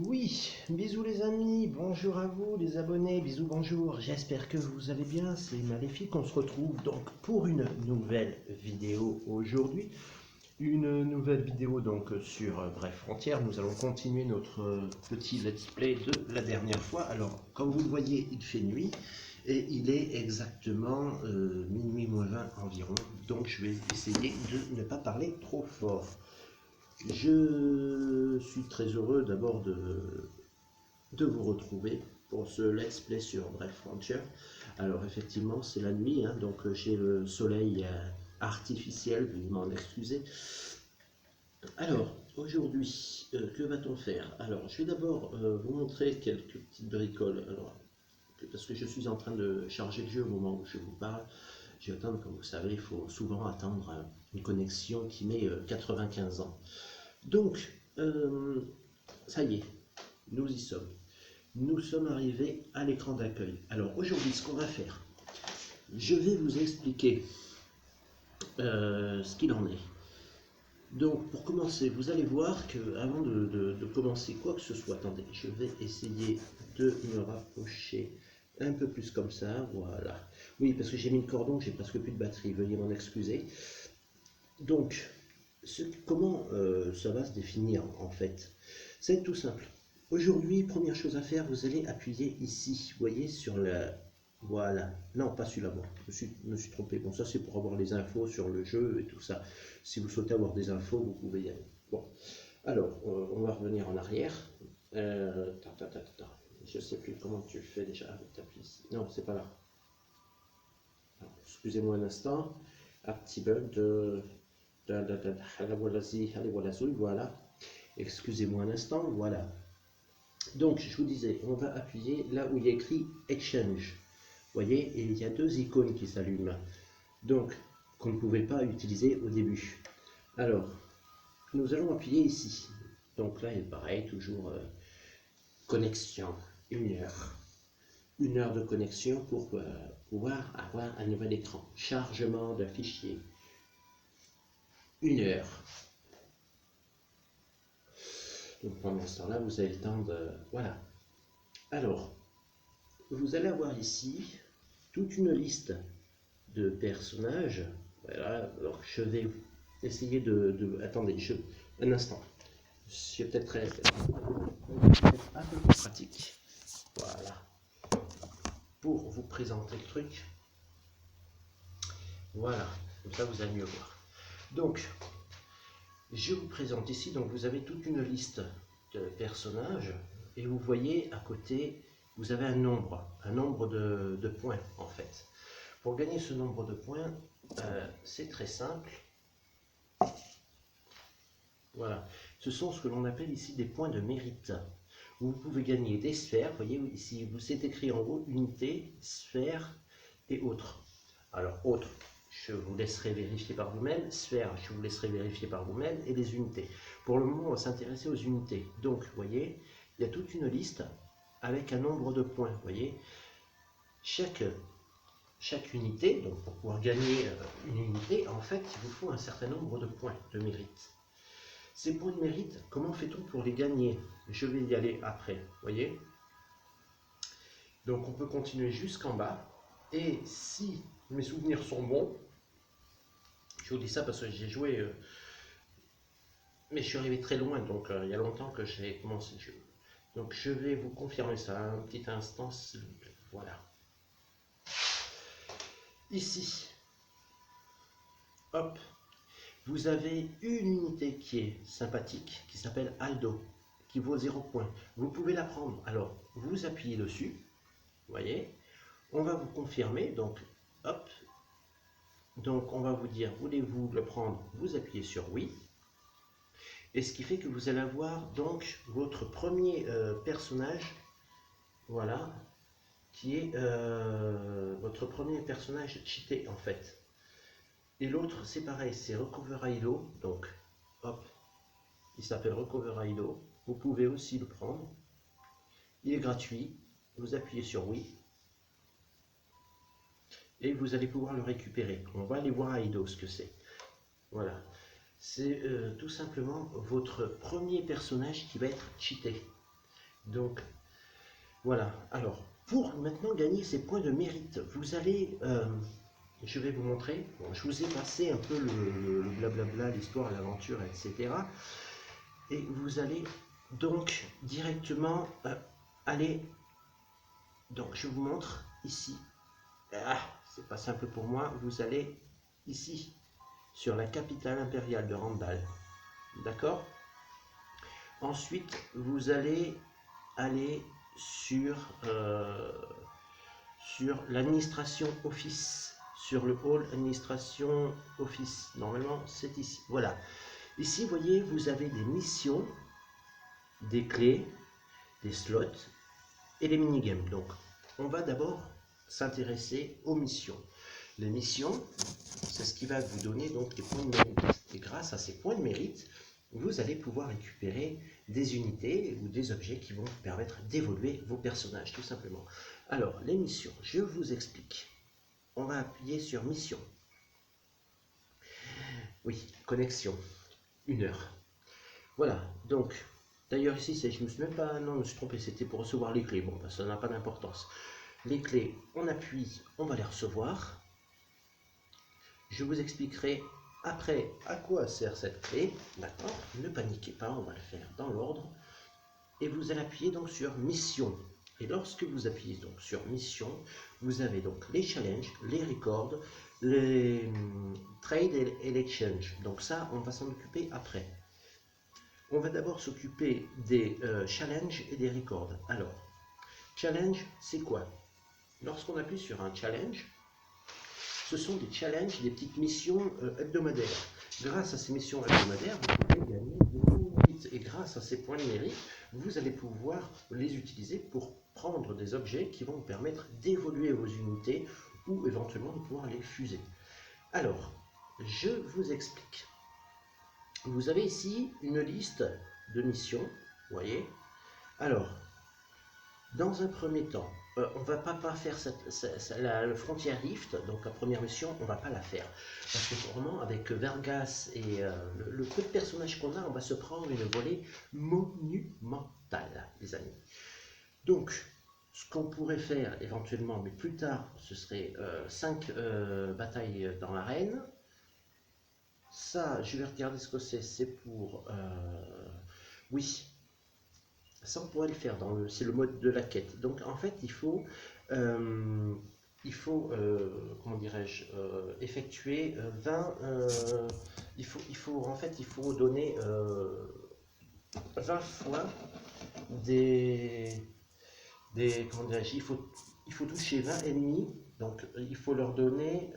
Oui, bisous les amis, bonjour à vous les abonnés, bisous, bonjour, j'espère que vous allez bien, c'est Maléfique, on se retrouve donc pour une nouvelle vidéo aujourd'hui. Une nouvelle vidéo donc sur Bref Frontières, nous allons continuer notre petit let's play de la dernière fois. Alors, comme vous le voyez, il fait nuit et il est exactement minuit moins 20 environ, donc je vais essayer de ne pas parler trop fort. Je suis très heureux d'abord de vous retrouver pour ce let's play sur Bref Frontières. Alors effectivement c'est la nuit, hein, donc j'ai le soleil artificiel, veuillez m'en excuser. Alors aujourd'hui, que va-t-on faire? Alors je vais d'abord vous montrer quelques petites bricoles. Alors, parce que je suis en train de charger le jeu au moment où je vous parle. Je vais attendre, comme vous savez, il faut souvent attendre une connexion qui met 95 ans. Donc, ça y est, nous y sommes. Nous sommes arrivés à l'écran d'accueil. Alors aujourd'hui, ce qu'on va faire, je vais vous expliquer ce qu'il en est. Donc pour commencer, vous allez voir que avant de commencer quoi que ce soit, attendez, je vais essayer de me rapprocher un peu plus comme ça, voilà. Oui, parce que j'ai mis le cordon, j'ai presque plus de batterie, veuillez m'en excuser. Donc, comment ça va se définir en fait? C'est tout simple. Aujourd'hui, première chose à faire, vous allez appuyer ici, vous voyez, sur la... Voilà. Non, pas celui-là, bon, je me suis trompé. Bon, ça c'est pour avoir les infos sur le jeu et tout ça. Si vous souhaitez avoir des infos, vous pouvez y aller. Bon, alors, on va revenir en arrière. Je sais plus comment tu fais déjà avec ta piste. Non, c'est pas là. Excusez-moi un instant. Un petit bug de... Voilà. Excusez-moi un instant, voilà. Donc, je vous disais, on va appuyer là où il y a écrit Exchange. Vous voyez, et il y a deux icônes qui s'allument. Donc, qu'on ne pouvait pas utiliser au début. Alors, nous allons appuyer ici. Donc là, il est pareil, toujours connexion, 1 heure. 1 heure de connexion pour pouvoir avoir un nouvel écran. Chargement de fichiers. 1 heure. Donc pendant ce temps-là, vous avez le temps de... Voilà. Alors, vous allez avoir ici toute une liste de personnages. Voilà, alors je vais essayer attendez, un instant. C'est peut-être un peu plus pratique. Voilà. Pour vous présenter le truc. Voilà, comme ça vous allez mieux voir. Donc, je vous présente ici, donc vous avez toute une liste de personnages, et vous voyez à côté, vous avez un nombre de points en fait. Pour gagner ce nombre de points, c'est très simple. Voilà, ce sont ce que l'on appelle ici des points de mérite. Vous pouvez gagner des sphères, vous voyez ici, c'est écrit en haut, unité, sphère et autres. Alors, autres, je vous laisserai vérifier par vous-même, sphère, je vous laisserai vérifier par vous-même, et les unités. Pour le moment, on va s'intéresser aux unités. Donc, vous voyez, il y a toute une liste avec un nombre de points, vous voyez. Chaque unité, donc pour pouvoir gagner une unité, en fait, il vous faut un certain nombre de points de mérite. Ces points de mérite, comment fait-on pour les gagner? Je vais y aller après, vous voyez. Donc on peut continuer jusqu'en bas, et si mes souvenirs sont bons, je vous dis ça parce que j'ai joué, mais je suis arrivé très loin, donc il y a longtemps que j'ai commencé le jeu. Donc je vais vous confirmer ça un petit instant, s'il vous plaît. Voilà. Ici, hop, vous avez une unité qui est sympathique, qui s'appelle Aldo, qui vaut 0 points. Vous pouvez la prendre. Alors, vous appuyez dessus, vous voyez. On va vous confirmer, donc, hop. Donc, on va vous dire, voulez-vous le prendre? Vous appuyez sur oui. Et ce qui fait que vous allez avoir, donc, votre premier personnage, voilà, qui est votre premier personnage cheaté, en fait. Et l'autre, c'est pareil, c'est Recover Aido. Donc, hop, il s'appelle Recover Aido. Vous pouvez aussi le prendre. Il est gratuit. Vous appuyez sur oui. Et vous allez pouvoir le récupérer. On va aller voir Aido ce que c'est. Voilà. C'est tout simplement votre premier personnage qui va être cheaté. Donc, voilà. Alors, pour maintenant gagner ces points de mérite, vous allez... je vais vous montrer. Bon, je vous ai passé un peu le blablabla, l'histoire, l'aventure, etc. Et vous allez donc directement aller... Donc, je vous montre ici. Ah, c'est pas simple pour moi. Vous allez ici, sur la capitale impériale de Randall. D'accord? Ensuite, vous allez aller sur l'administration office, sur le hall administration office. Normalement, c'est ici. Voilà. Ici, vous voyez, vous avez des missions, des clés, des slots et des minigames. Donc, on va d'abord s'intéresser aux missions. Les missions, c'est ce qui va vous donner donc des points de mérite. Et grâce à ces points de mérite, vous allez pouvoir récupérer des unités ou des objets qui vont vous permettre d'évoluer vos personnages, tout simplement. Alors, les missions, je vous explique. On va appuyer sur mission. Oui, connexion, 1 heure. Voilà, donc, d'ailleurs ici, je me suis même pas, non, je me suis trompé, c'était pour recevoir les clés. Bon, ben, ça n'a pas d'importance. Les clés, on appuie, on va les recevoir. Je vous expliquerai après à quoi sert cette clé. D'accord? Ne paniquez pas, on va le faire dans l'ordre. Et vous allez appuyer donc sur mission. Et lorsque vous appuyez donc sur mission, vous avez donc les challenges, les records, les trade et les change. Donc ça, on va s'en occuper après. On va d'abord s'occuper des challenges et des records. Alors, challenge, c'est quoi? Lorsqu'on appuie sur un challenge, ce sont des challenges, des petites missions hebdomadaires. Grâce à ces missions hebdomadaires, vous pouvez gagner des points de mérite. Et grâce à ces points de mérite, vous allez pouvoir les utiliser pour prendre des objets qui vont vous permettre d'évoluer vos unités ou éventuellement de pouvoir les fuser. Alors, je vous explique. Vous avez ici une liste de missions, vous voyez. Alors, dans un premier temps, on ne va pas faire le Frontier Rift, donc la première mission, on ne va pas la faire. Parce que vraiment, avec Vergas et le peu de personnages qu'on a, on va se prendre une volée monumentale, les amis. Donc, ce qu'on pourrait faire éventuellement, mais plus tard, ce serait 5 batailles dans l'arène. Ça, je vais regarder ce que c'est pour... oui, ça on pourrait le faire, c'est le mode de la quête. Donc en fait, comment dirais-je, effectuer 20... il faut donner 20 fois comment dirais-je, il faut toucher 20 ennemis, donc il faut leur donner...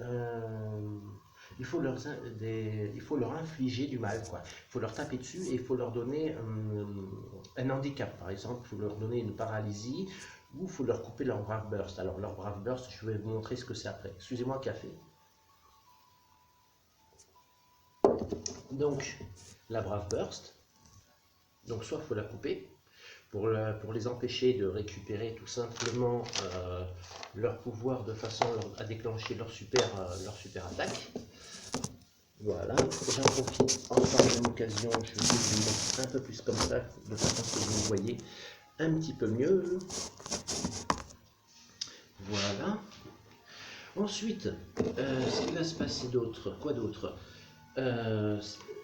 il faut leur infliger du mal, quoi. Il faut leur taper dessus et il faut leur donner un handicap, par exemple. Il faut leur donner une paralysie ou il faut leur couper leur Brave Burst. Alors, leur Brave Burst, je vais vous montrer ce que c'est après. Excusez-moi, café. Donc, la Brave Burst. Donc, soit il faut la couper pour les empêcher de récupérer tout simplement leur pouvoir de façon à déclencher leur super attaque. Voilà, j'en profite en par la même occasion, je vais vous mettre un peu plus comme ça, de façon que vous voyez un petit peu mieux. Voilà. Ensuite, ce qui va se passer d'autre, quoi d'autre?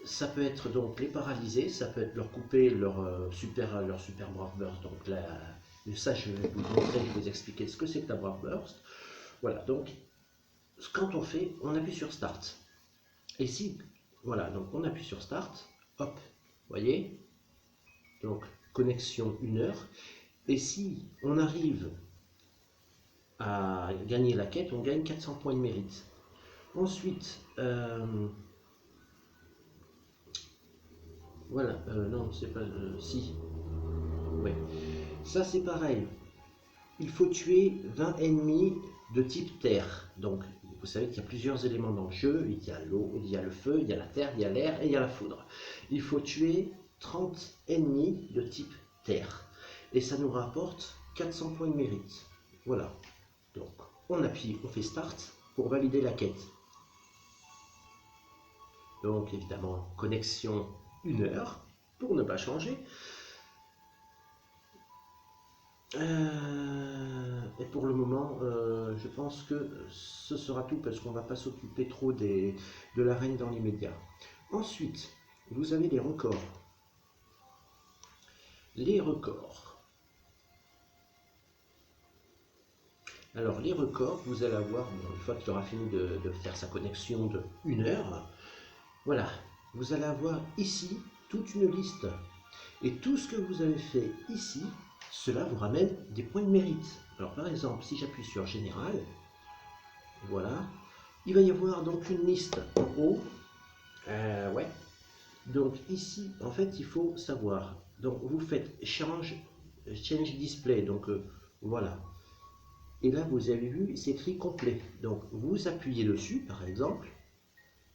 Ça peut être donc les paralyser, ça peut être leur couper leur super Brave Burst. Donc là, ça je vais vous montrer, je vais vous expliquer ce que c'est que la Brave Burst. Voilà, donc quand on fait, on appuie sur Start. Et si, voilà, donc on appuie sur Start, hop, voyez, donc connexion 1 heure. Et si on arrive à gagner la quête, on gagne 400 points de mérite. Ensuite, voilà, non, c'est pas, si, ouais, ça c'est pareil. Il faut tuer 20 ennemis de type terre. Donc, vous savez qu'il y a plusieurs éléments dans le jeu. Il y a l'eau, il y a le feu, il y a la terre, il y a l'air et il y a la foudre. Il faut tuer 30 ennemis de type terre. Et ça nous rapporte 400 points de mérite. Voilà. Donc, on appuie, on fait Start pour valider la quête. Donc, évidemment, connexion 1 heure pour ne pas changer. Et pour le moment, je pense que ce sera tout parce qu'on ne va pas s'occuper trop de l'arène dans l'immédiat. Ensuite, vous avez les records. Les records. Alors, les records, vous allez avoir, une fois qu'il aura fini de faire sa connexion de 1 heure, voilà, vous allez avoir ici toute une liste. Et tout ce que vous avez fait ici, cela vous ramène des points de mérite. Alors, par exemple, si j'appuie sur Général, voilà, il va y avoir donc une liste en haut. Ouais. Donc ici, en fait, il faut savoir. Donc vous faites change display. Donc voilà. Et là, vous avez vu, c'est écrit complet. Donc vous appuyez dessus, par exemple.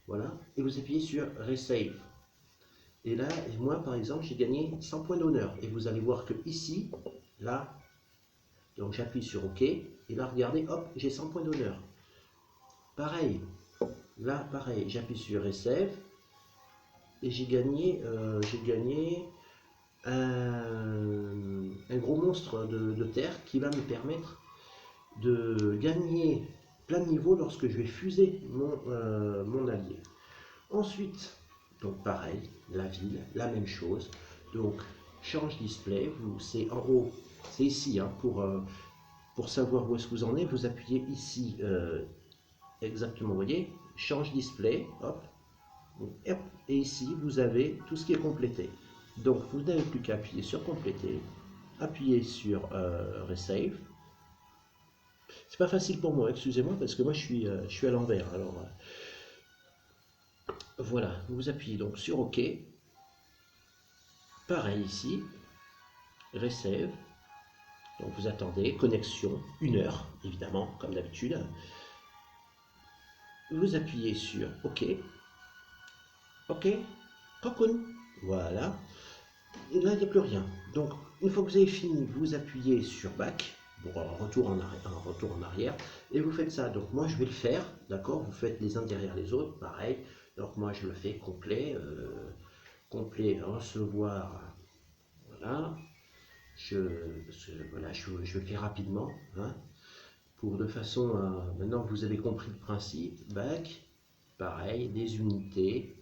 Voilà. Et vous appuyez sur Resave. Et là, moi, par exemple, j'ai gagné 100 points d'honneur. Et vous allez voir que ici, là, donc j'appuie sur OK. Et là, regardez, hop, j'ai 100 points d'honneur. Pareil. Là, pareil, j'appuie sur Resave. Et j'ai gagné un gros monstre de terre qui va me permettre de gagner plein de niveaux lorsque je vais fuser mon allié. Ensuite, donc pareil, la ville, la même chose. Donc, change display, c'est en haut, c'est ici, hein, pour savoir où est-ce que vous en êtes, vous appuyez ici, exactement, vous voyez, change display, hop, et ici, vous avez tout ce qui est complété. Donc, vous n'avez plus qu'à appuyer sur compléter, appuyer sur Resave. C'est pas facile pour moi, excusez-moi, parce que moi, je suis à l'envers. Alors, voilà, vous appuyez donc sur OK. Pareil ici, Resave. Donc, vous attendez, connexion, 1 heure, évidemment, comme d'habitude. Vous appuyez sur OK. OK. Cocoon. Voilà. Et là, il n'y a plus rien. Donc, une fois que vous avez fini, vous appuyez sur Back pour un retour en arrière, et vous faites ça. Donc, moi, je vais le faire, d'accord? Vous faites les uns derrière les autres, pareil. Donc, moi, je le fais complet, recevoir, voilà. Voilà, je le fais rapidement, hein, de façon à, maintenant que vous avez compris le principe, Back, pareil, des unités,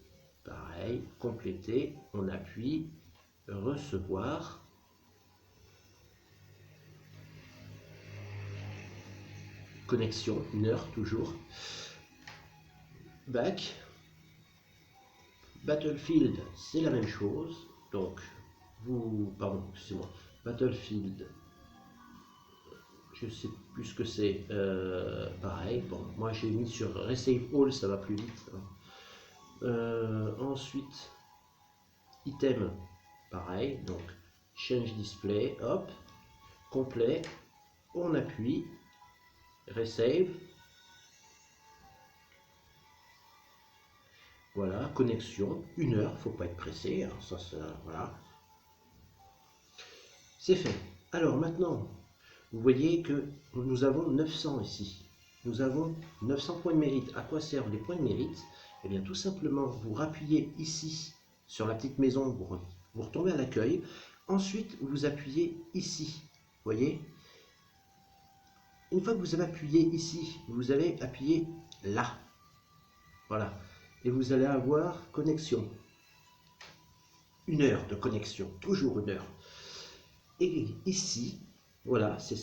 pareil, compléter, on appuie, recevoir, connexion, 1 heure toujours, back, Battlefield, c'est la même chose, donc pardon, excusez-moi, Battlefield, je sais plus ce que c'est, pareil, bon, moi j'ai mis sur Resave All, ça va plus vite, hein. Ensuite, item, pareil, donc change display, hop, complet, on appuie, Resave, voilà, connexion, 1 heure, faut pas être pressé, hein, ça, voilà. C'est fait. Alors maintenant, vous voyez que nous avons 900 ici. Nous avons 900 points de mérite. À quoi servent les points de mérite? Eh bien, tout simplement, vous rappuyez ici, sur la petite maison, vous retombez à l'accueil. Ensuite, vous appuyez ici. Vous voyez? Une fois que vous avez appuyé ici, vous allez appuyer là. Voilà. Et vous allez avoir connexion. 1 heure de connexion. Toujours 1 heure. Et ici, voilà, c'est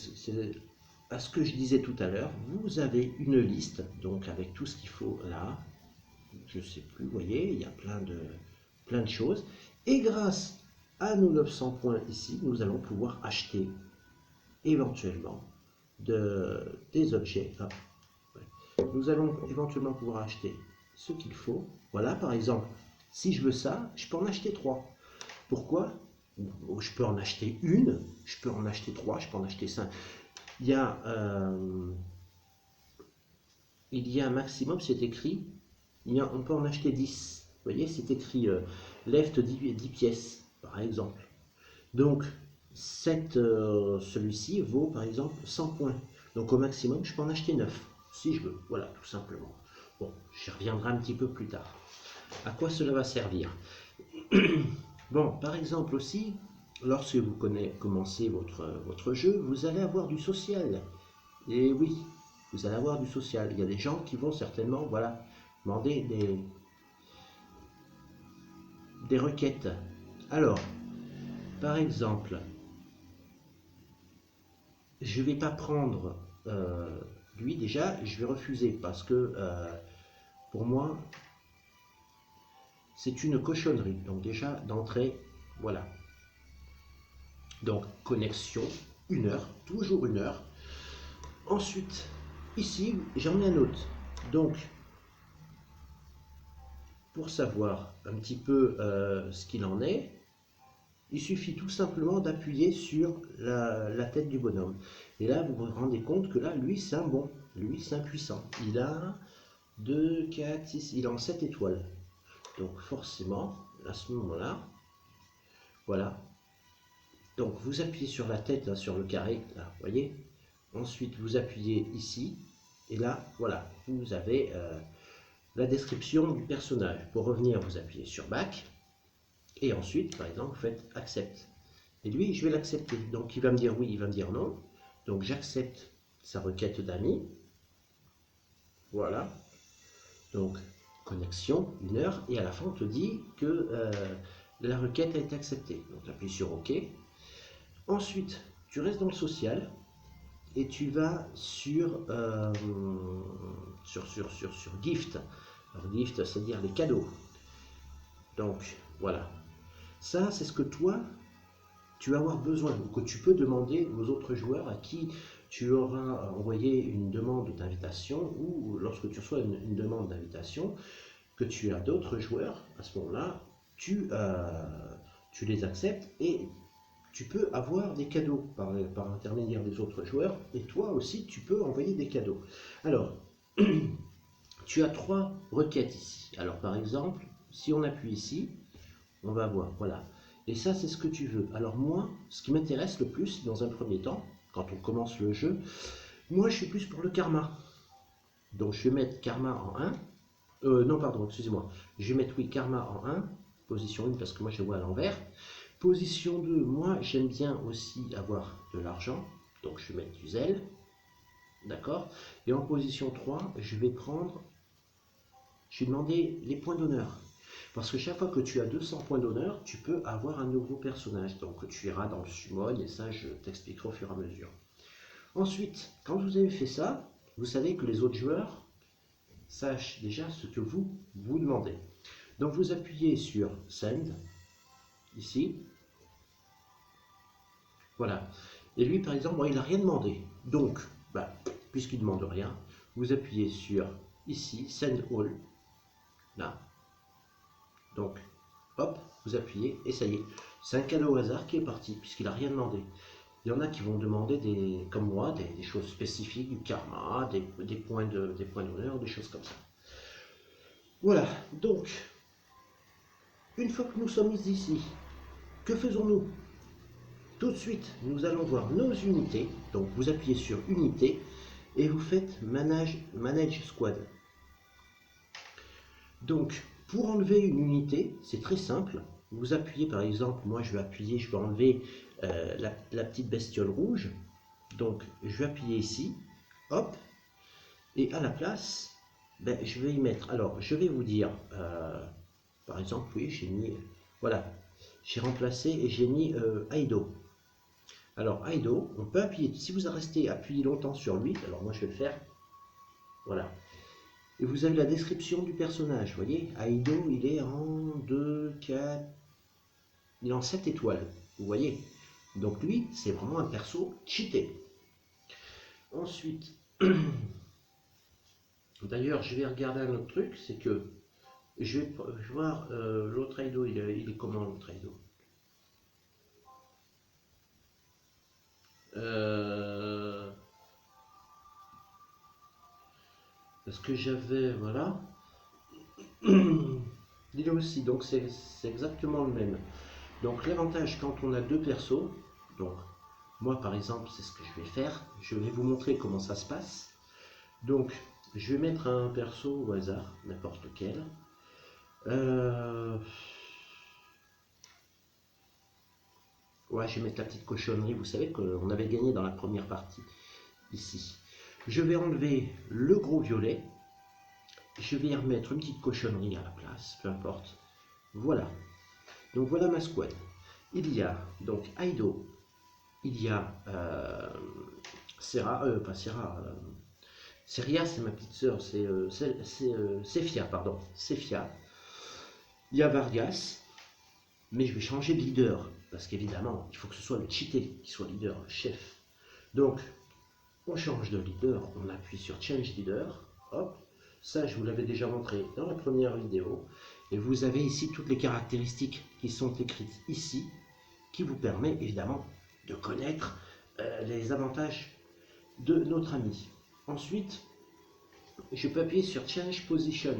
à ce que je disais tout à l'heure, vous avez une liste, donc avec tout ce qu'il faut là, je ne sais plus, vous voyez, il y a plein de choses, et grâce à nos 900 points ici, nous allons pouvoir acheter éventuellement des objets. Ah, ouais. Nous allons éventuellement pouvoir acheter ce qu'il faut. Voilà, par exemple, si je veux ça, je peux en acheter 3. Pourquoi? Je peux en acheter une, je peux en acheter 3, je peux en acheter 5. Il y a un maximum, c'est écrit, on peut en acheter 10. Vous voyez, c'est écrit left 10 pièces, par exemple. Donc, celui-ci vaut, par exemple, 100 points. Donc, au maximum, je peux en acheter 9, si je veux. Voilà, tout simplement. Bon, j'y reviendrai un petit peu plus tard. À quoi cela va servir? Bon, par exemple aussi, lorsque vous commencez votre jeu, vous allez avoir du social. Et oui, vous allez avoir du social. Il y a des gens qui vont certainement, voilà, demander des requêtes. Alors, par exemple, je ne vais pas prendre lui déjà, je vais refuser parce que pour moi, c'est une cochonnerie. Donc déjà, d'entrée, voilà. Donc, connexion, 1 heure, toujours 1 heure. Ensuite, ici, j'en ai un autre. Donc, pour savoir un petit peu ce qu'il en est, il suffit tout simplement d'appuyer sur la tête du bonhomme. Et là, vous vous rendez compte que là, lui, c'est un bon. Lui, c'est un puissant. Il a 2, 4, 6, il est en 7 étoiles. Donc forcément, à ce moment-là, voilà. Donc vous appuyez sur la tête, là, sur le carré, là, vous voyez. Ensuite, vous appuyez ici. Et là, voilà, vous avez la description du personnage. Pour revenir, vous appuyez sur Back. Et ensuite, par exemple, vous faites Accept. Et lui, je vais l'accepter. Donc il va me dire oui, il va me dire non. Donc j'accepte sa requête d'amis. Voilà. Donc connexion, 1 heure. Et à la fin, on te dit que la requête a été acceptée. Donc tu appuies sur OK. Ensuite, tu restes dans le social et tu vas sur gift. Alors, gift, c'est-à-dire les cadeaux. Donc voilà. Ça, c'est ce que toi, tu vas avoir besoin, ou que tu peux demander aux autres joueurs à qui tu auras envoyé une demande d'invitation, ou lorsque tu reçois une demande d'invitation, que tu as d'autres joueurs, à ce moment-là, tu les acceptes et tu peux avoir des cadeaux par l'intermédiaire des autres joueurs, et toi aussi, tu peux envoyer des cadeaux. Alors, tu as 3 requêtes ici. Alors, par exemple, si on appuie ici, on va voir, voilà. Et ça, c'est ce que tu veux. Alors moi, ce qui m'intéresse le plus, dans un premier temps, quand on commence le jeu, moi, je suis plus pour le karma. Donc, je vais mettre karma en 1. Non, pardon, excusez-moi. Je vais mettre, oui, karma en 1. Position 1, parce que moi, je vois à l'envers. Position 2, moi, j'aime bien aussi avoir de l'argent. Donc, je vais mettre du zèle. D'accord. Et en position 3, je vais demander les points d'honneur. Parce que chaque fois que tu as 200 points d'honneur, tu peux avoir un nouveau personnage. Donc tu iras dans le summon et ça, je t'expliquerai au fur et à mesure. Ensuite, quand vous avez fait ça, vous savez que les autres joueurs sachent déjà ce que vous demandez. Donc vous appuyez sur Send, ici. Voilà. Et lui, par exemple, il n'a rien demandé. Donc, puisqu'il ne demande rien, vous appuyez sur ici, Send All. Là. Donc, hop, vous appuyez et ça y est. C'est un cadeau au hasard qui est parti, puisqu'il n'a rien demandé. Il y en a qui vont demander, comme moi, des choses spécifiques, du karma, des points d'honneur, des choses comme ça. Voilà, donc, une fois que nous sommes ici, que faisons-nous? Tout de suite, nous allons voir nos unités. Donc, vous appuyez sur Unité et vous faites Manage Squad. Donc, pour enlever une unité, c'est très simple. Vous appuyez, par exemple, moi je vais enlever la petite bestiole rouge. Donc, je vais appuyer ici, hop, et à la place, je vais y mettre. Alors, je vais vous dire, par exemple, oui, j'ai mis, voilà, j'ai remplacé et j'ai mis Aido. Alors, Aido, on peut appuyer, si vous restez appuyé longtemps sur lui, alors moi je vais le faire, voilà. Et vous avez la description du personnage, vous voyez, Aido, il est en 2, 4, il est en 7 étoiles, vous voyez. Donc lui, c'est vraiment un perso cheaté. Ensuite, d'ailleurs, je vais regarder un autre truc, c'est que je vais voir l'autre Aido, il est comment l'autre Aido? Parce que j'avais, voilà, il est aussi, donc c'est exactement le même. Donc l'avantage quand on a 2 persos, donc moi par exemple c'est ce que je vais faire, je vais vous montrer comment ça se passe. Donc je vais mettre un perso au hasard, n'importe lequel. Ouais, je vais mettre la petite cochonnerie, vous savez qu'on avait gagné dans la première partie, ici. Je vais enlever le gros violet, je vais y remettre une petite cochonnerie à la place, peu importe. Voilà, donc voilà ma squad. Il y a donc Aido, il y a pas Serra, Seria, c'est ma petite sœur, c'est Sefia, pardon, Sefia. Il y a Vargas, mais je vais changer de leader, parce qu'évidemment, il faut que ce soit le cheaté qui soit leader, le chef. Donc, on change de leader, on appuie sur Change Leader, hop, ça je vous l'avais déjà montré dans la première vidéo, et vous avez ici toutes les caractéristiques qui sont écrites ici, qui vous permet évidemment de connaître les avantages de notre ami. Ensuite, je peux appuyer sur Change Position.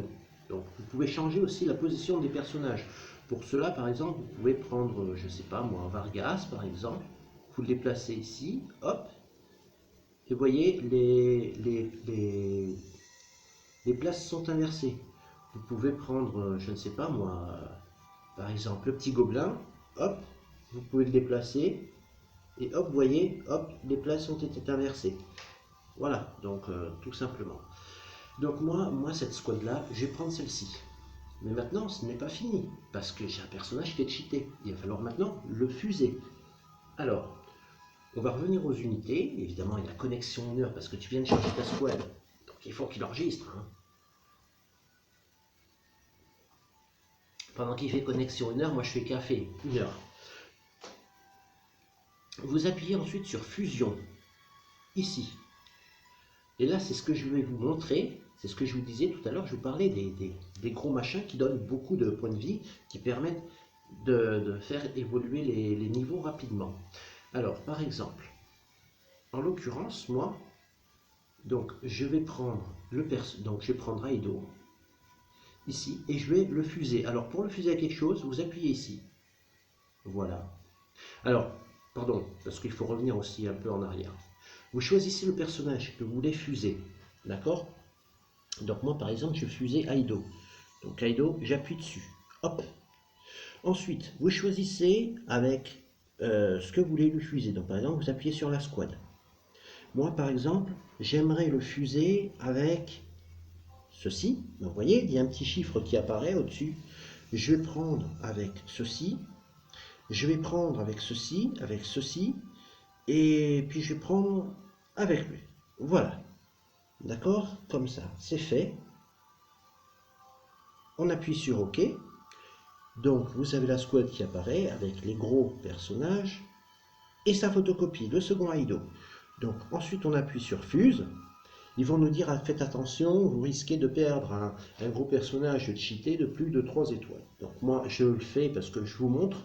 Donc, vous pouvez changer aussi la position des personnages. Pour cela, par exemple, vous pouvez prendre, je ne sais pas moi, Vargas, par exemple. Vous le déplacez ici, hop. Et vous voyez, les places sont inversées. Vous pouvez prendre, je ne sais pas moi, par exemple, le petit gobelin, hop. Vous pouvez le déplacer. Et hop, vous voyez, hop, les places ont été inversées. Voilà, donc tout simplement. Donc moi cette squad là, je vais prendre celle-ci. Mais maintenant, ce n'est pas fini, parce que j'ai un personnage qui est cheaté. Il va falloir maintenant le fuser. Alors, on va revenir aux unités. Évidemment, il y a la connexion 1 heure, parce que tu viens de changer ta squad. Donc il faut qu'il enregistre. Hein. Pendant qu'il fait connexion 1 heure, moi je fais café 1 heure. Vous appuyez ensuite sur fusion, ici. Et là, c'est ce que je vais vous montrer. C'est ce que je vous disais tout à l'heure. Je vous parlais des gros machins qui donnent beaucoup de points de vie, qui permettent de faire évoluer les niveaux rapidement. Alors, par exemple, en l'occurrence, moi, donc je vais prendre donc je vais prendre Aido ici et je vais le fuser. Alors, pour le fuser à quelque chose, vous appuyez ici. Voilà. Alors, pardon, parce qu'il faut revenir aussi un peu en arrière. Vous choisissez le personnage que vous voulez fuser, d'accord? Donc moi, par exemple, je fusais Aido. Donc Aido, j'appuie dessus. Hop. Ensuite, vous choisissez avec ce que vous voulez le fuser. Donc par exemple, vous appuyez sur la squad. Moi, par exemple, j'aimerais le fuser avec ceci. Donc, vous voyez, il y a un petit chiffre qui apparaît au-dessus. Je vais prendre avec ceci. Je vais prendre avec ceci, et puis je vais prendre avec lui. Voilà. D'accord? Comme ça, c'est fait. On appuie sur OK. Donc, vous avez la squad qui apparaît avec les gros personnages et sa photocopie, le second Aido. Donc, ensuite, on appuie sur Fuse. Ils vont nous dire, faites attention, vous risquez de perdre un gros personnage cheaté de plus de 3 étoiles. Donc, moi, je le fais parce que je vous montre.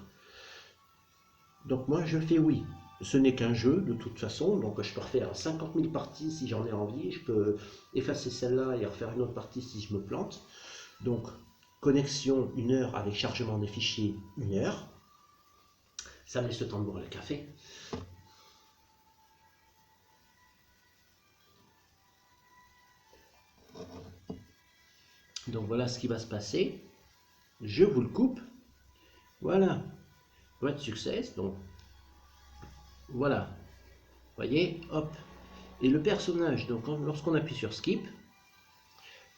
Donc, moi, je fais oui. Ce n'est qu'un jeu, de toute façon. Donc, je peux refaire 50 000 parties si j'en ai envie. Je peux effacer celle-là et refaire une autre partie si je me plante. Donc, connexion 1 heure avec chargement des fichiers 1 heure. Ça me laisse le temps de boire le café. Donc voilà ce qui va se passer. Je vous le coupe. Voilà. Great success. Donc voilà. Voyez, hop. Et le personnage, donc lorsqu'on appuie sur skip,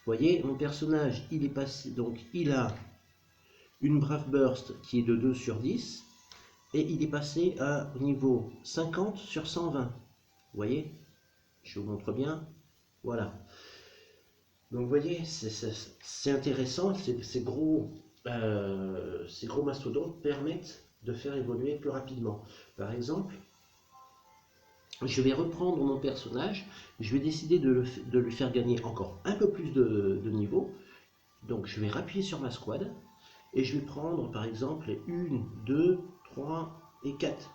voyez, mon personnage, il est passé, donc il a une Brave Burst qui est de 2 sur 10. Et il est passé à niveau 50 sur 120. Vous voyez, je vous montre bien. Voilà. Donc vous voyez, c'est intéressant, ces gros mastodontes permettent de faire évoluer plus rapidement. Par exemple, je vais reprendre mon personnage, je vais décider de lui faire gagner encore un peu plus de niveau. Donc je vais appuyer sur ma squad et je vais prendre par exemple les 1, 2, 3 et 4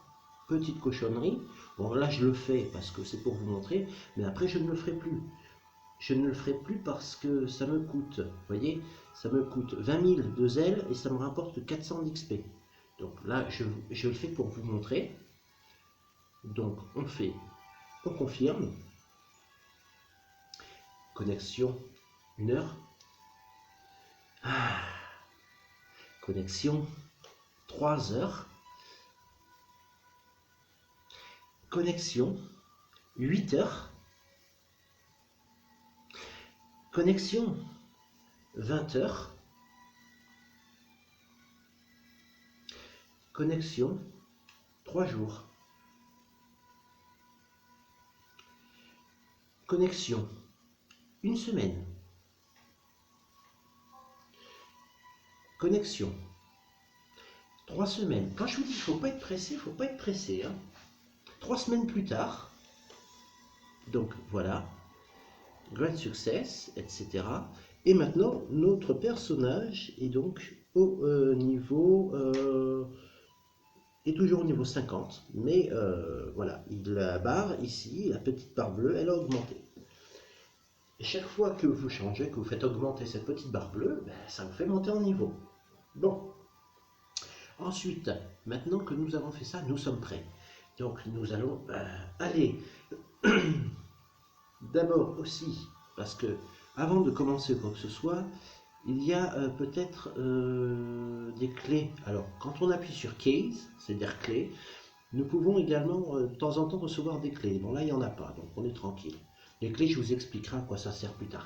petites cochonneries. Bon là je le fais parce que c'est pour vous montrer, mais après je ne le ferai plus. Je ne le ferai plus parce que ça me coûte, vous voyez, ça me coûte 20 000 de zèle et ça me rapporte 400 d'XP. Donc là, je le fais pour vous montrer. Donc on confirme. Connexion 1 heure. Ah, connexion 3 heures. connexion 8 heures, connexion 20 heures, connexion 3 jours, connexion 1 semaine, connexion 3 semaines. Quand je vous dis qu'il ne faut pas être pressé, il ne faut pas être pressé. Hein. 3 semaines plus tard, donc voilà, Great Success, etc. Et maintenant, notre personnage est donc au niveau, est toujours au niveau 50, mais voilà, la barre ici, la petite barre bleue, elle a augmenté. Et chaque fois que vous changez, que vous faites augmenter cette petite barre bleue, ben, ça vous fait monter en niveau. Bon. Ensuite, maintenant que nous avons fait ça, nous sommes prêts. Donc nous allons aller d'abord aussi, parce que avant de commencer quoi que ce soit, il y a peut-être des clés. Alors quand on appuie sur Case, c'est-à-dire clé, nous pouvons également de temps en temps recevoir des clés. Bon là il n'y en a pas, donc on est tranquille. Les clés, je vous expliquerai à quoi ça sert plus tard.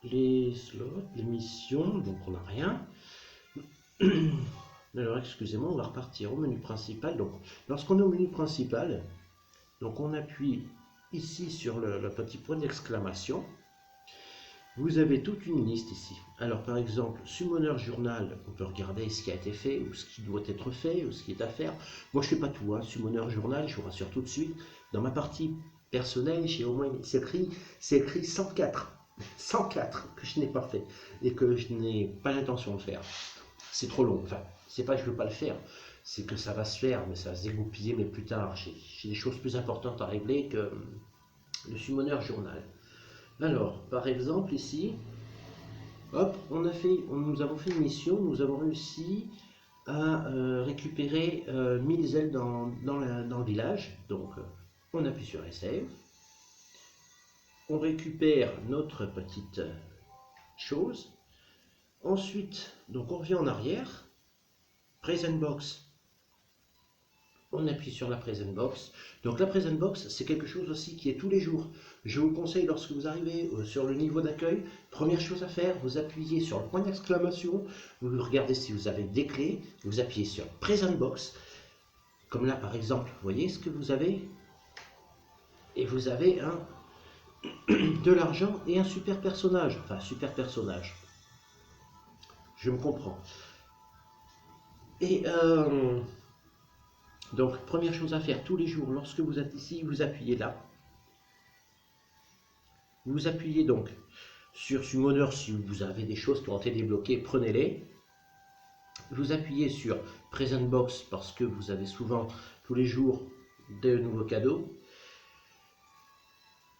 Les slots, les missions, donc on n'a rien. Alors excusez-moi, on va repartir au menu principal. Donc lorsqu'on est au menu principal, donc on appuie ici sur le petit point d'exclamation. Vous avez toute une liste ici. Alors par exemple, Summoner Journal, on peut regarder ce qui a été fait, ou ce qui doit être fait, ou ce qui est à faire. Moi je ne fais pas tout, hein. Summoner Journal, je vous rassure tout de suite. Dans ma partie personnelle, j'ai au moins, c'est écrit 104. 104 que je n'ai pas fait et que je n'ai pas l'intention de faire. C'est trop long. Enfin, c'est pas que je veux pas le faire, c'est que ça va se faire, mais ça va se dégoupiller, mais plus tard. J'ai des choses plus importantes à régler que le Summoner Journal. Alors, par exemple, ici, hop, nous avons fait une mission, nous avons réussi à récupérer 1000 ailes dans le village. Donc, on appuie sur Save. On récupère notre petite chose. Ensuite, donc on revient en arrière. Present Box. On appuie sur la Present Box. Donc la Present Box, c'est quelque chose aussi qui est tous les jours. Je vous conseille, lorsque vous arrivez sur le niveau d'accueil, première chose à faire, vous appuyez sur le point d'exclamation, vous regardez si vous avez des clés, vous appuyez sur Present Box. Comme là par exemple, vous voyez ce que vous avez. Et vous avez de l'argent et un super personnage. Enfin, super personnage. Je me comprends. Et donc, première chose à faire tous les jours, lorsque vous êtes ici, vous appuyez là. Vous appuyez donc sur Summoner si vous avez des choses qui ont été débloquées, prenez-les. Vous appuyez sur Present Box parce que vous avez souvent tous les jours de nouveaux cadeaux.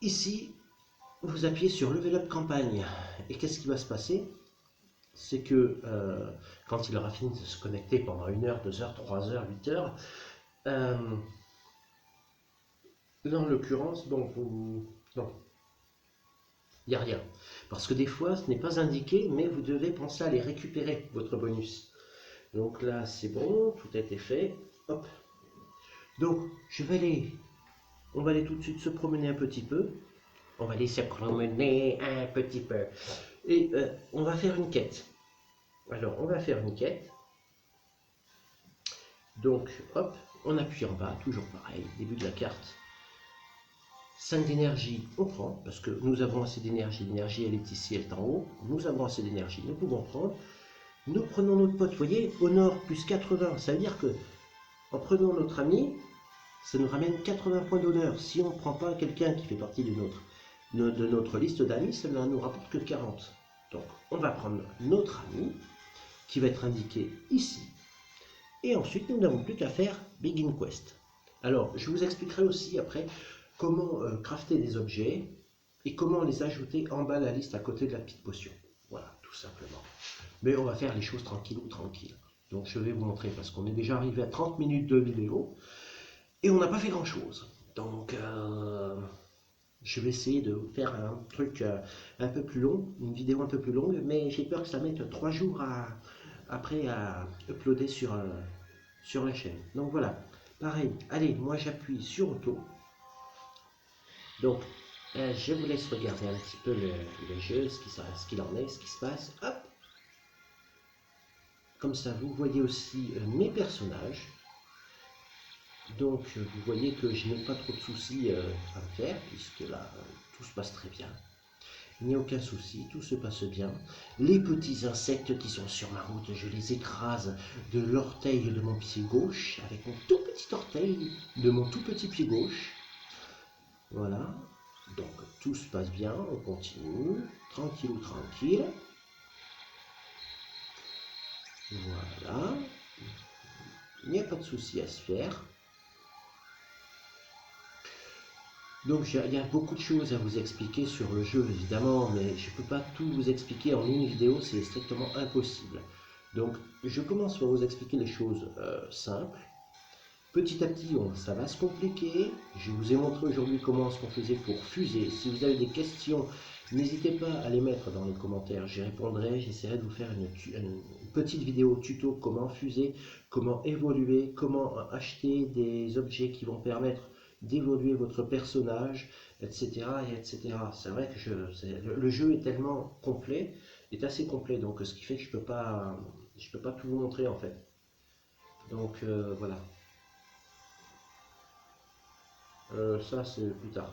Ici, vous appuyez sur Level Up Campagne. Et qu'est-ce qui va se passer? C'est que quand il aura fini de se connecter pendant 1 heure, 2 heures, 3 heures, 8 heures, là en l'occurrence, donc non, il n'y a rien. Parce que des fois, ce n'est pas indiqué, mais vous devez penser à aller récupérer votre bonus. Donc là, c'est bon, tout a été fait. Hop. Donc, on va aller tout de suite se promener un petit peu. On va aller se promener un petit peu. Et on va faire une quête. Alors, on va faire une quête. Donc, hop, on appuie en bas, toujours pareil, début de la carte. 5 d'énergie, on prend, parce que nous avons assez d'énergie. L'énergie, elle est ici, elle est en haut. Nous avons assez d'énergie, nous pouvons prendre. Nous prenons notre pote, vous voyez, au nord, plus 80. Ça veut dire que, en prenant notre ami, ça nous ramène 80 points d'honneur. Si on ne prend pas quelqu'un qui fait partie de notre liste d'amis, ça ne nous rapporte que 40. Donc, on va prendre notre ami, qui va être indiqué ici. Et ensuite, nous n'avons plus qu'à faire Begin Quest. Alors, je vous expliquerai aussi après comment crafter des objets et comment les ajouter en bas de la liste à côté de la petite potion. Voilà, tout simplement. Mais on va faire les choses tranquilles. Donc, je vais vous montrer parce qu'on est déjà arrivé à 30 minutes de vidéo et on n'a pas fait grand-chose. Donc, je vais essayer de faire un truc un peu plus long, une vidéo un peu plus longue, mais j'ai peur que ça mette 3 jours après à uploader sur la chaîne. Donc voilà, Pareil, allez, moi j'appuie sur auto. Donc, je vous laisse regarder un petit peu le jeu, ce qu'il en est, ce qui se passe. Hop. Comme ça, vous voyez aussi mes personnages. Donc, vous voyez que je n'ai pas trop de soucis à me faire, puisque là, tout se passe très bien. Il n'y a aucun souci, tout se passe bien. Les petits insectes qui sont sur ma route, je les écrase de l'orteil de mon pied gauche, avec mon tout petit orteil de mon tout petit pied gauche. Voilà, donc tout se passe bien, on continue, tranquille ou tranquille. Voilà, il n'y a pas de souci à se faire. Donc il y a beaucoup de choses à vous expliquer sur le jeu évidemment, mais je ne peux pas tout vous expliquer en une vidéo, c'est strictement impossible. Donc je commence par vous expliquer les choses simples. Petit à petit, ça va se compliquer. Je vous ai montré aujourd'hui comment est-ce qu'on faisait pour fuser. Si vous avez des questions, n'hésitez pas à les mettre dans les commentaires. J'y répondrai. J'essaierai de vous faire une petite vidéo tuto comment fuser, comment évoluer, comment acheter des objets qui vont permettre d'évoluer votre personnage, etc. etc. C'est vrai que le jeu est tellement complet, est assez complet, donc ce qui fait que je peux pas tout vous montrer en fait. Donc voilà. Ça c'est plus tard.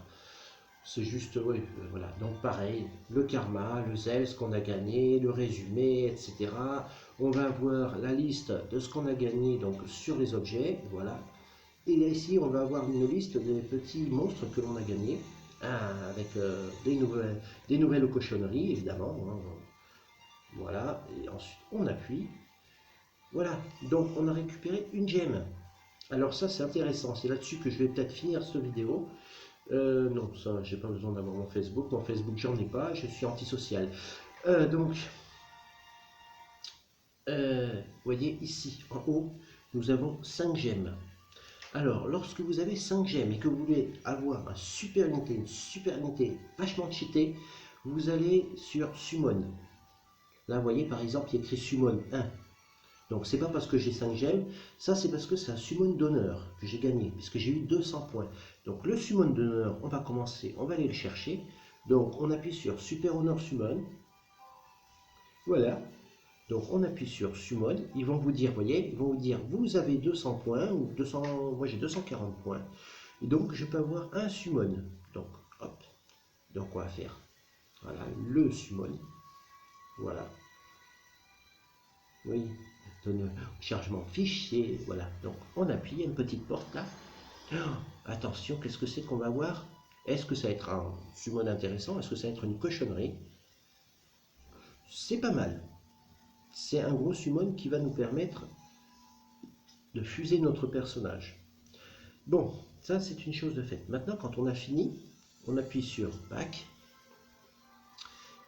C'est juste, oui, voilà. Donc pareil, le karma, le zèle, ce qu'on a gagné, le résumé, etc. On va avoir la liste de ce qu'on a gagné donc sur les objets, voilà. Et là ici, on va avoir une liste des petits monstres que l'on a gagnés, avec des nouvelles cochonneries, évidemment. Hein. Voilà, et ensuite on appuie. Voilà, donc on a récupéré une gemme. Alors ça c'est intéressant, c'est là-dessus que je vais peut-être finir cette vidéo. Non, ça j'ai pas besoin d'avoir mon Facebook. Mon Facebook j'en ai pas, je suis antisocial. Donc, vous voyez ici en haut, nous avons 5 gemmes. Alors, lorsque vous avez 5 gemmes et que vous voulez avoir une super unité vachement cheatée, vous allez sur Summon. Là, vous voyez par exemple, il y a écrit Summon 1. Donc c'est pas parce que j'ai 5 gemmes, ça c'est parce que c'est un summon d'honneur que j'ai gagné, puisque j'ai eu 200 points. Donc le summon d'honneur, on va commencer, on va aller le chercher. Donc on appuie sur Super Honor Summon. Voilà. Donc on appuie sur Summon, ils vont vous dire, voyez, ils vont vous dire, vous avez 200 points, ou 200, moi j'ai 240 points. Et donc je peux avoir un summon. Donc hop, donc on va faire, voilà, le summon. Voilà. Oui, chargement fichier, voilà. Donc on appuie, il y a une petite porte là. Oh, attention, qu'est-ce que c'est qu'on va voir? Est-ce que ça va être un summon intéressant? Est-ce que ça va être une cochonnerie? C'est pas mal. C'est un gros summon qui va nous permettre de fuser notre personnage. Bon, ça c'est une chose de faite. Maintenant, quand on a fini, on appuie sur Back.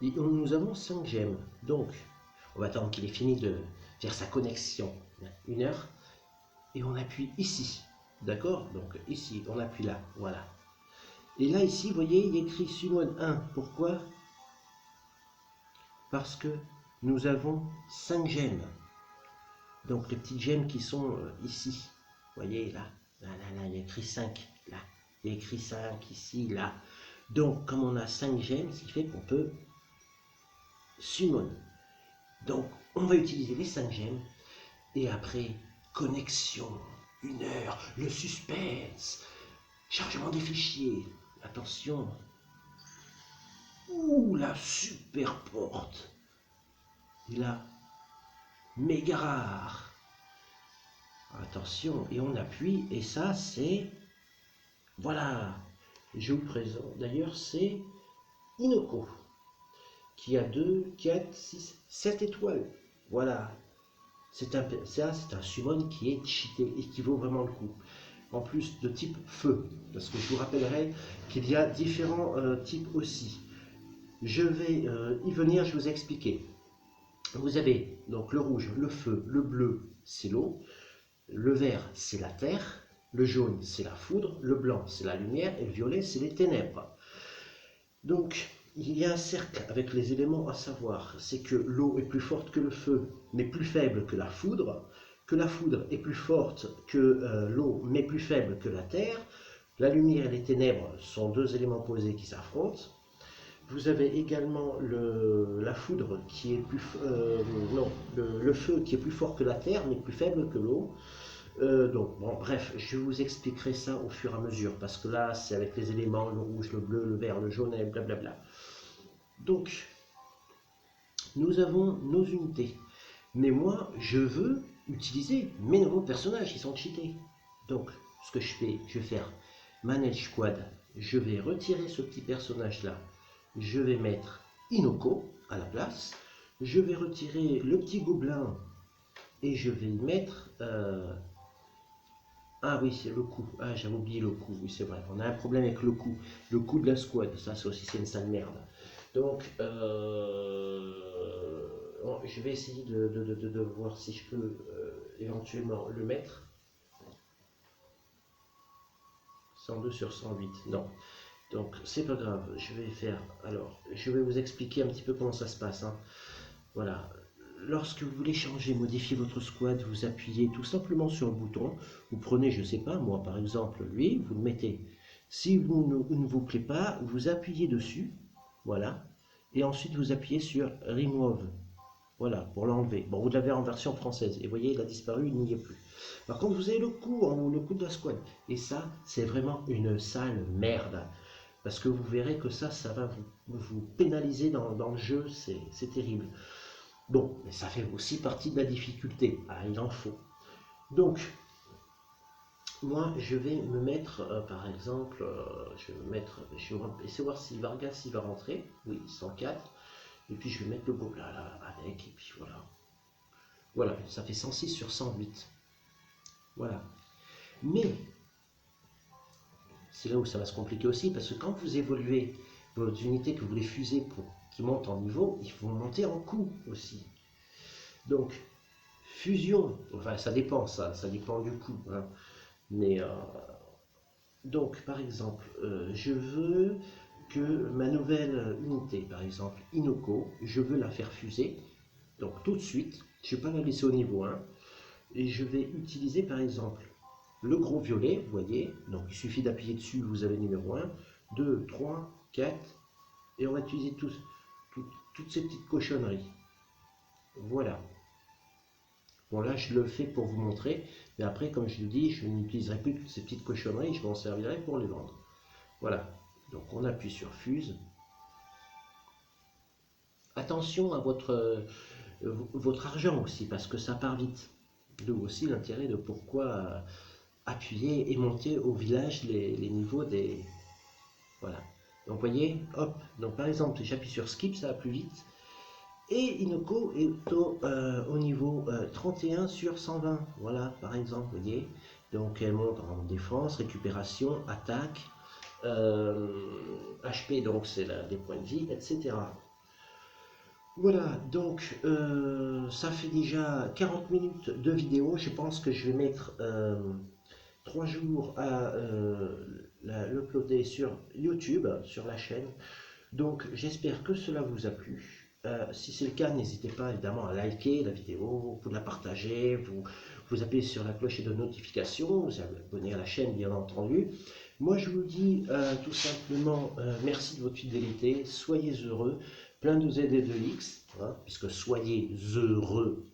Et nous avons 5 gemmes. Donc, on va attendre qu'il ait fini de faire sa connexion. 1 heure. Et on appuie ici. D'accord? Donc ici, on appuie là. Voilà. Et là, ici, vous voyez, il y a écrit Summon 1. Pourquoi? Parce que nous avons 5 gemmes. Donc les petites gemmes qui sont ici. Vous voyez, là, il y a écrit 5. Là, il y a écrit 5 ici, là. Donc, comme on a 5 gemmes, ce qui fait qu'on peut summon. Donc, on va utiliser les 5 gemmes. Et après, connexion, 1 heure, le suspense, chargement des fichiers. Attention. Ouh, la super porte. Et là, méga rare. Attention, et on appuie, et ça c'est... Voilà, je vous présente. D'ailleurs, c'est Inoko, qui a 2, 4, 6, 7 étoiles. Voilà, c'est un summon qui est cheaté et qui vaut vraiment le coup. En plus de type feu, parce que je vous rappellerai qu'il y a différents types aussi. Je vais y venir, je vous ai expliqué. Vous avez donc le rouge, le feu, le bleu, c'est l'eau, le vert, c'est la terre, le jaune, c'est la foudre, le blanc, c'est la lumière, et le violet, c'est les ténèbres. Donc, il y a un cercle avec les éléments à savoir, c'est que l'eau est plus forte que le feu, mais plus faible que la foudre, que la foudre est plus forte que l'eau, mais plus faible que la terre. La lumière et les ténèbres sont deux éléments opposés qui s'affrontent. Vous avez également la foudre qui est plus... non, le feu qui est plus fort que la terre, mais plus faible que l'eau. Donc, bon, bref, je vous expliquerai ça au fur et à mesure, parce que là, c'est avec les éléments, le rouge, le bleu, le vert, le jaune, et blablabla. Donc, nous avons nos unités. Mais moi, je veux utiliser mes nouveaux personnages, ils sont cheatés. Donc, ce que je vais faire Manage Squad. Je vais retirer ce petit personnage-là. Je vais mettre Inoko à la place. Je vais retirer le petit gobelin et je vais y mettre... Ah oui, c'est le coup. Ah, j'avais oublié le coup. Oui, c'est vrai. On a un problème avec le coup. Le coup de la squad. Ça, c'est aussi une sale merde. Donc, je vais essayer de voir si je peux éventuellement le mettre. 102 sur 108. Non. Donc, c'est pas grave. Je vais faire... Alors, je vais vous expliquer un petit peu comment ça se passe. Hein. Voilà. Lorsque vous voulez changer, modifier votre squad, vous appuyez tout simplement sur le bouton. Vous prenez, je sais pas, moi par exemple, lui, vous le mettez. Si vous ne vous plaît pas, vous appuyez dessus. Voilà. Et ensuite, vous appuyez sur Remove. Voilà, pour l'enlever. Bon, vous l'avez en version française. Et vous voyez, il a disparu, il n'y est plus. Par contre, vous avez le coup en haut, le coup de la squad. Et ça, c'est vraiment une sale merde. Parce que vous verrez que ça va vous pénaliser dans le jeu. C'est terrible. Bon, mais ça fait aussi partie de la difficulté. Ah, il en faut. Donc, moi, je vais me mettre, par exemple, je vais essayer de voir si Vargas il va rentrer. Oui, 104. Et puis, je vais mettre le gobelin là, avec. Et puis, voilà. Voilà, ça fait 106 sur 108. Voilà. Mais, c'est là où ça va se compliquer aussi, parce que quand vous évoluez vos unités que vous voulez fuser pour qu'ils montent en niveau, il faut monter en coût aussi. Donc, fusion, enfin ça dépend, ça dépend du coup. Hein. Mais, donc, par exemple, je veux que ma nouvelle unité, par exemple, Inoko, je veux la faire fuser. Donc, tout de suite, je ne vais pas la laisser au niveau 1. Et je vais utiliser, par exemple, le gros violet, vous voyez. Donc, il suffit d'appuyer dessus, vous avez le numéro 1, 2, 3, 4. Et on va utiliser toutes ces petites cochonneries. Voilà. Bon, là, je le fais pour vous montrer. Mais après, comme je vous dis, je n'utiliserai plus toutes ces petites cochonneries. Je m'en servirai pour les vendre. Voilà. Donc, on appuie sur Fuse. Attention à votre argent aussi, parce que ça part vite. D'où aussi l'intérêt de pourquoi appuyer et monter au village les niveaux des... Voilà. Donc, vous voyez, hop. Donc, par exemple, j'appuie sur Skip, ça va plus vite. Et Inoko est au niveau 31 sur 120. Voilà, par exemple, vous voyez. Donc, elle monte en défense, récupération, attaque, HP, donc c'est des points de vie, etc. Voilà, donc ça fait déjà 40 minutes de vidéo. Je pense que je vais mettre 3 jours à l'uploader sur YouTube, sur la chaîne. Donc, j'espère que cela vous a plu. Si c'est le cas, n'hésitez pas évidemment à liker la vidéo, vous la partager, vous appuyez sur la cloche de notification, vous abonnez à la chaîne bien entendu. Moi je vous dis tout simplement merci de votre fidélité, soyez heureux, plein de Z et de X, hein, puisque soyez heureux,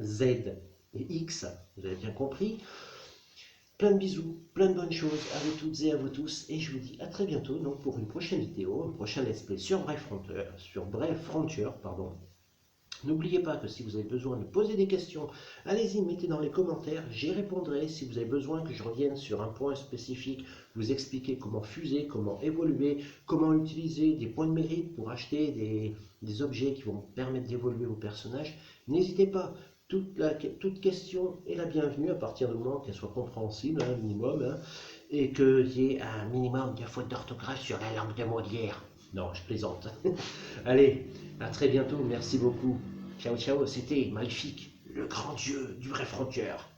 Z et X, vous avez bien compris. Plein de bisous, plein de bonnes choses à vous toutes et à vous tous. Et je vous dis à très bientôt donc, pour une prochaine vidéo, un prochain let's play sur Brave Frontier. N'oubliez pas que si vous avez besoin de poser des questions, allez-y, mettez dans les commentaires, j'y répondrai. Si vous avez besoin que je revienne sur un point spécifique, vous expliquer comment fuser, comment évoluer, comment utiliser des points de mérite pour acheter des objets qui vont permettre d'évoluer vos personnages, n'hésitez pas. Toute question est la bienvenue à partir du moment qu'elle soit compréhensible, un minimum, hein, et qu'il y ait un minimum de fautes d'orthographe sur la langue de Molière. Non, je plaisante. Allez, à très bientôt, merci beaucoup. Ciao, ciao, c'était Maléfique, le grand dieu du vrai frontière.